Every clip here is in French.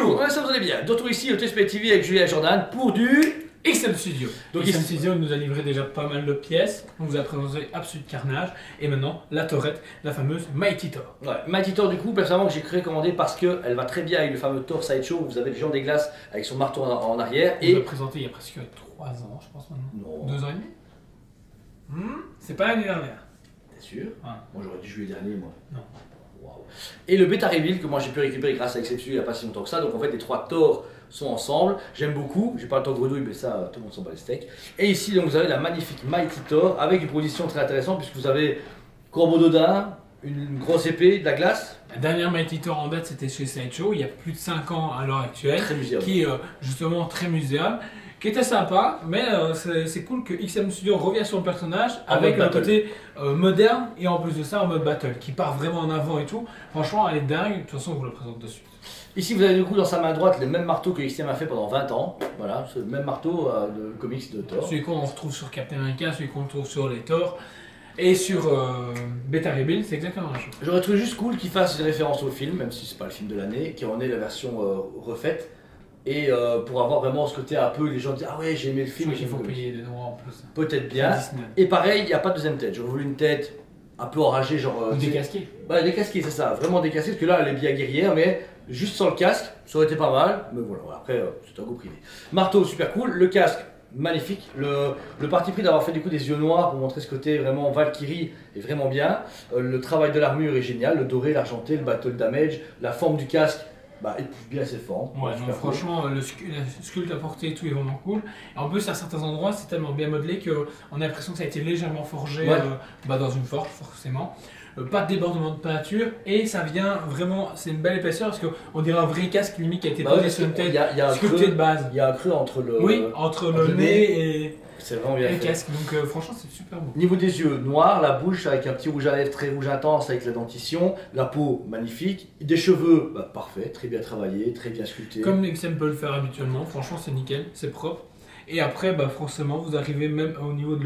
Bonjour, ça vous allez bien. De retour ici au TSP TV avec Julien et Jordan pour du XM Studio. Donc XM Studio nous a livré déjà pas mal de pièces. On vous a présenté Absolute Carnage et maintenant la Torette, la fameuse Mighty Thor. Ouais, Mighty Thor, du coup, personnellement, que j'ai recommandé parce qu'elle va très bien avec le fameux Thor Sideshow où vous avez le géant des glaces avec son marteau en arrière. On l'a présenté il y a presque 3 ans, je pense maintenant. Non. 2 ans et demi. C'est pas l'année dernière. T'es sûr? Ouais. Moi j'aurais dit juillet dernier, moi. Non. Wow. Et le bêta reveal que moi j'ai pu récupérer grâce à XM Studio il n'y a pas si longtemps que ça. Donc en fait, les 3 Thor sont ensemble. J'aime beaucoup. J'ai pas le temps de grenouille, mais ça, tout le monde s'en bat les steaks. Et ici, donc, vous avez la magnifique Mighty Thor avec une position très intéressante puisque vous avez Corbeau d'Odin, une grosse épée, de la glace. La dernière Mighty Thor en date c'était chez Sideshow il y a plus de 5 ans à l'heure actuelle. Très muséum. Qui est justement très muséum. Qui était sympa, mais c'est cool que XM Studio revient sur le personnage avec le côté moderne et en plus de ça en mode battle qui part vraiment en avant et tout. Franchement, elle est dingue. De toute façon, on vous le présente de suite. Ici, vous avez du coup dans sa main droite le même marteau que XM a fait pendant 20 ans. Voilà, c'est le même marteau de comics de Thor. Celui qu'on retrouve sur Captain America, celui qu'on retrouve sur les Thor et sur Beta Rebuild, c'est exactement la même chose. J'aurais trouvé juste cool qu'il fasse une référence au film, même si c'est pas le film de l'année, qui en est la version refaite. Et pour avoir vraiment ce côté un peu, les gens disent ah ouais j'ai aimé le film. Il faut payer des droits en plus. Peut-être bien. Et pareil, il n'y a pas de deuxième tête. J'aurais voulu une tête un peu enragée, genre. Ou décasquée. Ouais, décasquée, c'est ça. Vraiment décasquée, parce que là elle est bien guerrière, mais juste sans le casque, ça aurait été pas mal. Mais voilà, après c'est un goût privé. Marteau, super cool. Le casque, magnifique. Le parti pris d'avoir fait du coup des yeux noirs pour montrer ce côté vraiment Valkyrie est vraiment bien. Le travail de l'armure est génial. Le doré, l'argenté, le battle damage, la forme du casque. Bah, il pousse bien ses formes. Ouais, donc franchement, le sculpte apporté et tout est vraiment cool. Et en plus, à certains endroits, c'est tellement bien modelé qu'on a l'impression que ça a été légèrement forgé dans une forge, forcément. Pas de débordement de peinture et ça vient vraiment, c'est une belle épaisseur parce qu'on dirait un vrai casque limite qui a été posé sur une tête sculpté de base. Il y a un creux entre le, entre le nez et c'est vraiment bien le fait. casque. Donc franchement, c'est super beau. Niveau des yeux, noir, la bouche avec un petit rouge à lèvres très rouge intense avec la dentition, la peau magnifique, des cheveux parfait, très bien travaillé, très bien sculpté. Comme XM peut le faire habituellement, franchement c'est nickel, c'est propre. Et après, forcément, vous arrivez même au niveau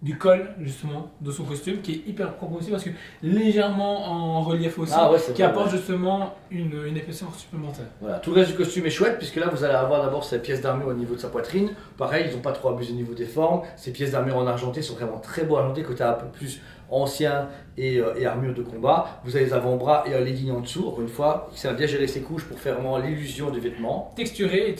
du col justement de son costume qui est hyper propre aussi parce que légèrement en relief aussi, qui apporte justement une épaisseur supplémentaire. Voilà, tout le reste du costume est chouette puisque là vous allez avoir d'abord ces pièces d'armure au niveau de sa poitrine. Pareil, ils n'ont pas trop abusé au niveau des formes. Ces pièces d'armure en argenté sont vraiment très beaux argentés, côté un peu plus ancien et armure de combat. Vous avez les avant-bras et un legging en dessous. Encore une fois, il sait bien gérer ses couches pour faire vraiment l'illusion du vêtement. Texturé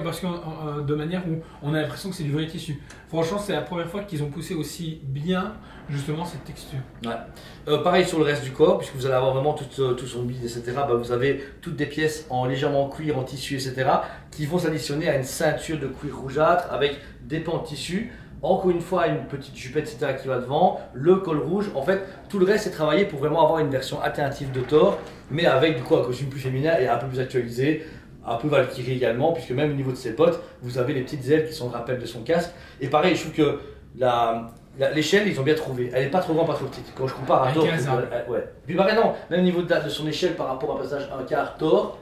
parce que de manière où on a l'impression que c'est du vrai tissu. Franchement, c'est la première fois qu'ils ont poussé aussi bien justement cette texture. Ouais. Pareil sur le reste du corps, puisque vous allez avoir vraiment tout son bide, etc. Vous avez toutes des pièces en légèrement cuir, en tissu, etc. qui vont s'additionner à une ceinture de cuir rougeâtre avec des pans de tissu. Encore une fois, une petite jupette, etc. qui va devant, le col rouge. En fait, tout le reste est travaillé pour vraiment avoir une version alternative de Thor, mais avec du coup un costume plus féminin et un peu plus actualisé. Un peu Valkyrie également, puisque même au niveau de ses bottes, vous avez les petites ailes qui sont le rappel de son casque. Et pareil, je trouve que l'échelle, ils ont bien trouvé. Elle n'est pas trop grande, pas trop petite. Quand je compare à Thor, ouais. Puis pareil, non, même au niveau de son échelle par rapport à un passage 1/4 Thor,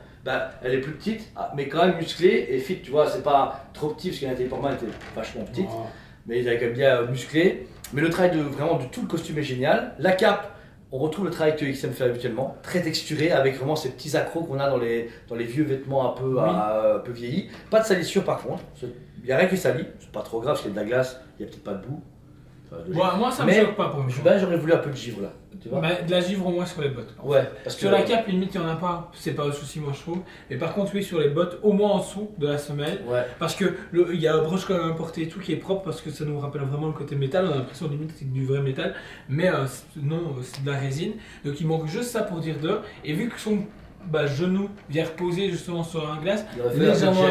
elle est plus petite, mais quand même musclée et fit, tu vois. C'est pas trop petit, parce que Nathalie Portman était vachement petite, mais il est quand même bien musclé. Mais le travail vraiment de tout le costume est génial. La cape, on retrouve le travail que XM fait habituellement, très texturé avec vraiment ces petits accros qu'on a dans les vieux vêtements un peu vieillis. Pas de salissure par contre, il n'y a rien qui salit, c'est pas trop grave parce qu'il y a de la glace, il n'y a peut-être pas de boue. Moi ça me choque pas pour moi. J'aurais voulu un peu de givre là, tu vois. De la givre au moins sur les bottes. Ouais, parce que sur la cape limite il n'y en a pas, c'est pas un souci moi je trouve. Mais par contre oui sur les bottes, au moins en dessous de la semelle. Parce que il y a un broche quand même importé et tout qui est propre parce que ça nous rappelle vraiment le côté métal, on a l'impression limite que c'est du vrai métal. Mais non, c'est de la résine. Donc il manque juste ça pour dire d'heure. Et vu que son genou vient reposer justement sur un glace, légèrement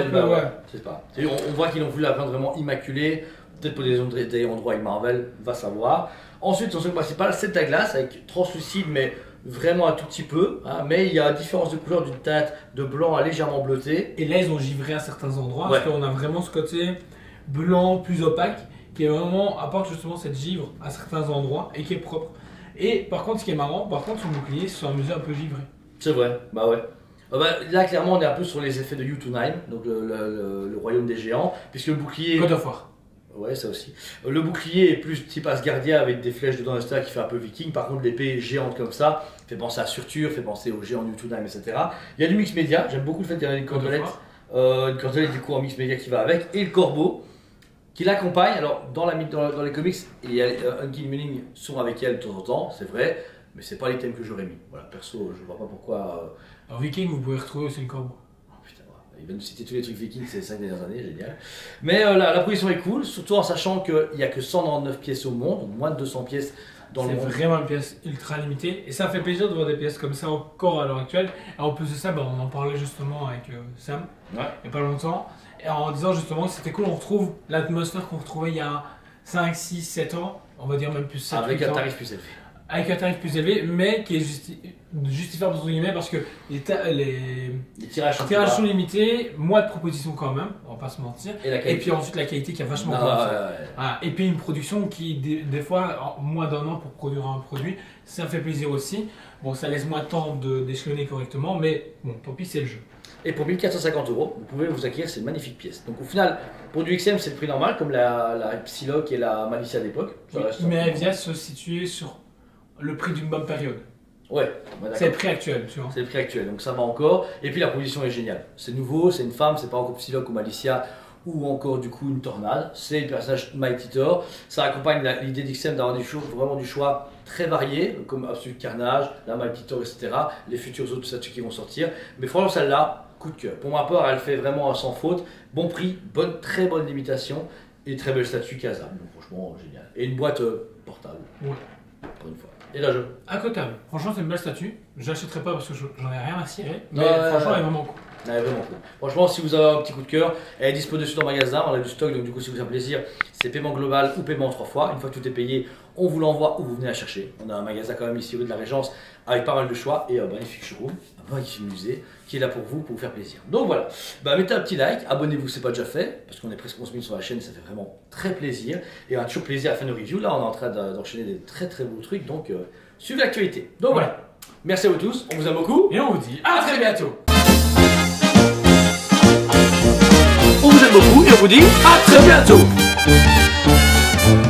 c'est pas. On voit qu'ils ont voulu la rendre vraiment immaculée. Peut-être pour des endroits avec Marvel, va savoir. Ensuite, son truc principal, c'est de la glace avec translucide, mais vraiment un tout petit peu. Mais il y a différence de couleur d'une teinte de blanc à légèrement bleuté. Et là, ils ont givré à certains endroits parce qu'on a vraiment ce côté blanc plus opaque qui est vraiment apporte justement cette givre à certains endroits et qui est propre. Et par contre, ce qui est marrant, son bouclier, c'est amusé un peu givré. C'est vrai, là, clairement, on est un peu sur les effets de U29, donc le royaume des géants, puisque le bouclier. God of War. Ouais, ça aussi. Le bouclier est plus type Asgardien avec des flèches dedans, etc. qui fait un peu viking. Par contre, l'épée géante comme ça fait penser à Surtur, fait penser aux géants du Jotunheim, etc. Il y a du mix média. J'aime beaucoup le fait qu'il y ait une cordelette du coup en mix média qui va avec. Et le corbeau qui l'accompagne. Alors, dans les comics, il y a Unkill Meaning sont avec elle de temps en temps, c'est vrai. Mais c'est pas l'item que j'aurais mis. Voilà, perso, je vois pas pourquoi. Alors, Viking, vous pouvez retrouver aussi le corbeau. Il va nous citer tous les trucs vikings ces 5 dernières années, génial. Mais la position est cool, surtout en sachant qu'il n'y a que 199 pièces au monde, donc moins de 200 pièces dans le monde. C'est vraiment une pièce ultra limitée. Et ça fait plaisir de voir des pièces comme ça encore à l'heure actuelle. Et en plus de ça, on en parlait justement avec Sam, il n'y a pas longtemps. Et en disant justement que c'était cool, on retrouve l'atmosphère qu'on retrouvait il y a 5, 6, 7 ans, on va dire même plus 7 avec un tarif plus élevé. Avec un tarif plus élevé, mais qui est justifiable entre guillemets parce que les tirages sont limités, moins de propositions quand même, on va pas se mentir. Et puis ensuite la qualité qui a vachement augmenté. Et puis une production qui des fois, en moins d'un an pour produire un produit, ça fait plaisir aussi. Bon, ça laisse moins de temps d'échelonner correctement, mais bon, tant pis, c'est le jeu. Et pour 1450 €, vous pouvez vous acquérir ces magnifiques pièces. Donc au final, pour du XM, c'est le prix normal, comme la Psylocke et la Malicia d'époque. Mais elle vient se situer sur le prix d'une bonne période. Ouais, c'est le prix actuel, tu vois. C'est le prix actuel, donc ça va encore. Et puis la proposition est géniale. C'est nouveau, c'est une femme, c'est pas encore Psylocke ou Malicia ou encore du coup une tornade. C'est le personnage Mighty Thor. Ça accompagne l'idée d'XM d'avoir vraiment du choix très varié, comme Absolute Carnage, la Mighty Thor, etc. Les futurs autres statues qui vont sortir. Mais franchement, celle-là, coup de cœur. Pour ma part, elle fait vraiment sans faute. Bon prix, très bonne limitation et très belle statue Casa. Donc franchement, génial. Et une boîte portable. Ouais. Pour une fois. Et là, Accotable. Franchement, c'est une belle statue. Je l'achèterai pas parce que j'en ai rien à cirer. Mais franchement, elle est vraiment cool. Elle est vraiment cool. Franchement, si vous avez un petit coup de cœur, elle est dispo dessus dans le magasin. On a du stock, donc du coup, si vous avez plaisir, c'est paiement global ou paiement 3 fois. Une fois que tout est payé, on vous l'envoie ou vous venez la chercher. On a un magasin quand même ici rue de la Régence avec pas mal de choix et un magnifique showroom, un magnifique musée qui est là pour vous faire plaisir. Donc voilà, mettez un petit like, abonnez-vous si ce n'est pas déjà fait, parce qu'on est presque 11 000 sur la chaîne et ça fait vraiment très plaisir. Et on a toujours plaisir à faire nos reviews. Là, on est en train d'enchaîner des très très beaux trucs, donc suivez l'actualité. Donc voilà, merci à vous tous, on vous aime beaucoup et on vous dit à très bientôt. On vous aime beaucoup et on vous dit à très bientôt.